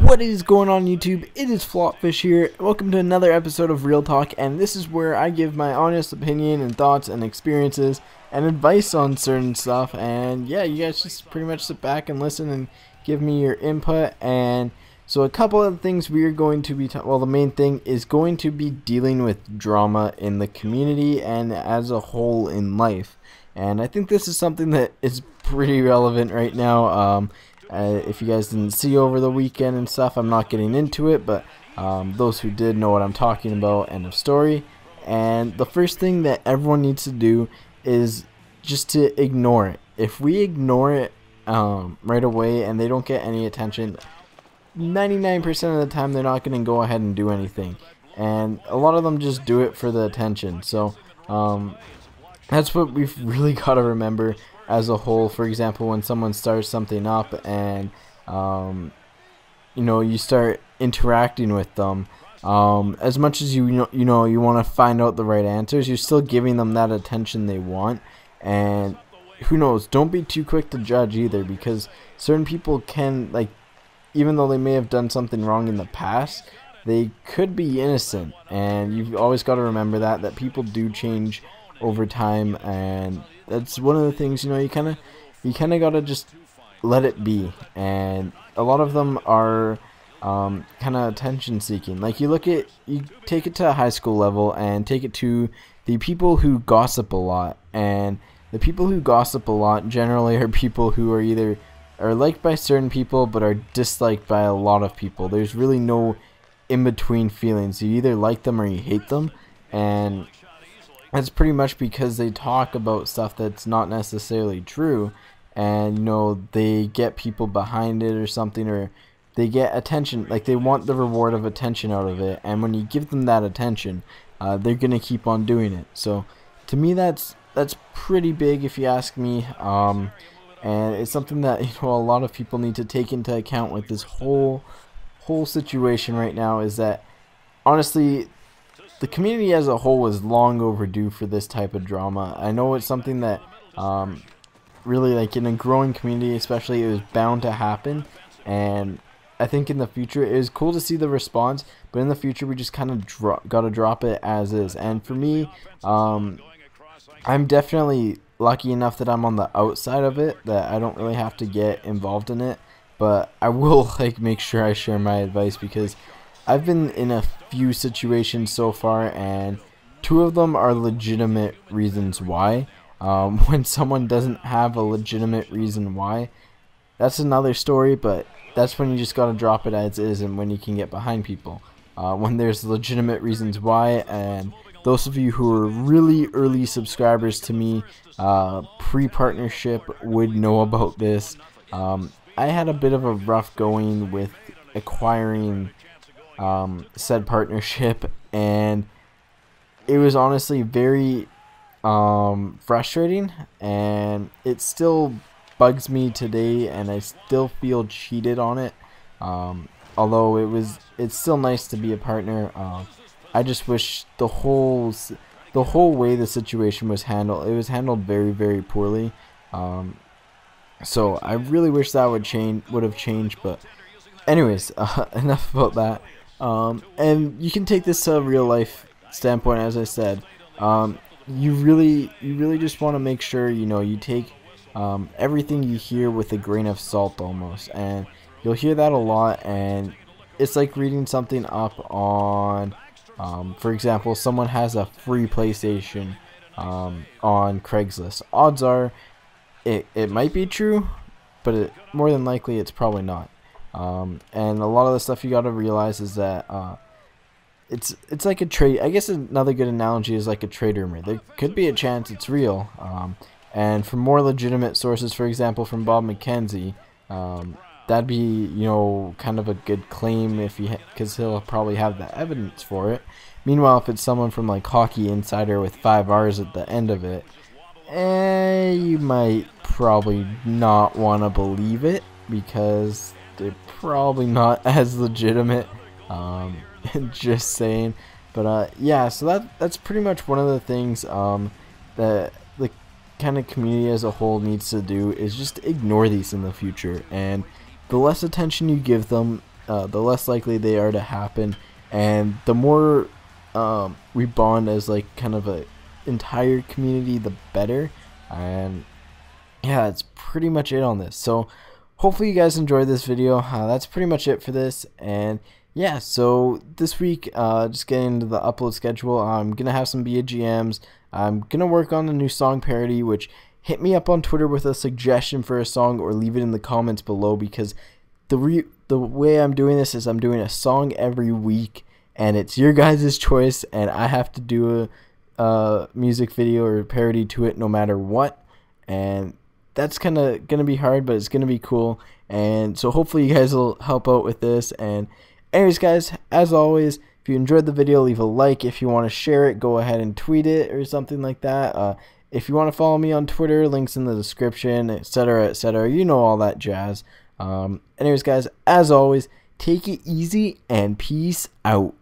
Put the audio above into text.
What is going on YouTube? It is FlopFish here. Welcome to another episode of Real Talk, and this is where I give my honest opinion and thoughts and experiences and advice on certain stuff. And yeah, you guys just pretty much sit back and listen and give me your input. And so a couple of things we are going to be well, the main thing is going to be dealing with drama in the community and as a whole in life. And I think this is something that is pretty relevant right now. If you guys didn't see over the weekend and stuff, I'm not getting into it, but those who did know what I'm talking about. End of story. And the first thing that everyone needs to do is just to ignore it. If we ignore it right away and they don't get any attention, 99% of the time they're not going to go ahead and do anything. And a lot of them just do it for the attention. So that's what we've really got to remember as a whole. For example, when someone starts something up and you start interacting with them, as much as you want to find out the right answers, you're still giving them that attention they want. And who knows, don't be too quick to judge either, because certain people can, like, even though they may have done something wrong in the past, they could be innocent. And you've always got to remember that people do change over time, and that's one of the things, you kind of gotta just let it be. And a lot of them are kind of attention seeking. Like, you take it to a high school level and take it to the people who gossip a lot. And the people who gossip a lot generally are people who are liked by certain people but are disliked by a lot of people. There's really no in between feelings. You either like them or you hate them, and that's pretty much because they talk about stuff that's not necessarily true, and they get people behind it or something, or they get attention, like they want the reward of attention out of it. And when you give them that attention, they're gonna keep on doing it. So to me, that's pretty big, if you ask me. And it's something that a lot of people need to take into account with this whole situation right now, is that honestly the community as a whole is long overdue for this type of drama. I know it's something that really, like, in a growing community especially, it was bound to happen. And I think in the future, it is cool to see the response, but in the future we just kind of gotta drop it as is. And for me, I'm definitely lucky enough that I'm on the outside of it, that I don't really have to get involved in it. But I will make sure I share my advice, because I've been in a few situations so far, and two of them are legitimate reasons why. When someone doesn't have a legitimate reason why, that's another story, but that's when you just gotta drop it as is, and when you can get behind people. When there's legitimate reasons why, and those of you who are really early subscribers to me, pre-partnership, would know about this. I had a bit of a rough going with acquiring said partnership, and it was honestly very frustrating, and it still bugs me today, and I still feel cheated on it. Although it's still nice to be a partner. I just wish the whole way the situation was handled, it was handled very, very poorly. So I really wish that would have changed. But anyways, enough about that. And you can take this to a real life standpoint, as I said. You really just want to make sure you take everything you hear with a grain of salt almost. And you'll hear that a lot, and it's like reading something up on for example, someone has a free PlayStation on Craigslist. Odds are it might be true, but more than likely it's probably not. And a lot of the stuff you got to realize is that it's like a trade. I guess another good analogy is like a trade rumor. There could be a chance it's real. And from more legitimate sources, for example, from Bob McKenzie, that'd be kind of a good claim, because he'll probably have the evidence for it. Meanwhile, if it's someone from like Hockey Insider with 5 R's at the end of it, you might probably not want to believe it, because they're probably not as legitimate. Just saying. But yeah, so that's pretty much one of the things that the kind of community as a whole needs to do, is just ignore these in the future. And the less attention you give them, the less likely they are to happen, and the more we bond as like kind of a entire community, the better. And yeah, that's pretty much it on this. So hopefully you guys enjoyed this video. That's pretty much it for this. And yeah, so this week, just getting into the upload schedule, I'm gonna have some BGMs. I'm gonna work on a new song parody, which hit me up on Twitter with a suggestion for a song, or leave it in the comments below, because the way I'm doing this is I'm doing a song every week, and it's your guys' choice, and I have to do a music video or parody to it no matter what. And that's kind of gonna be hard, but it's gonna be cool. And so hopefully you guys will help out with this. And anyways, guys, as always, if you enjoyed the video, leave a like. If you want to share it, go ahead and tweet it or something like that. If you want to follow me on Twitter, links in the description, etc., etc. You know, all that jazz. Anyways, guys, as always, take it easy and peace out.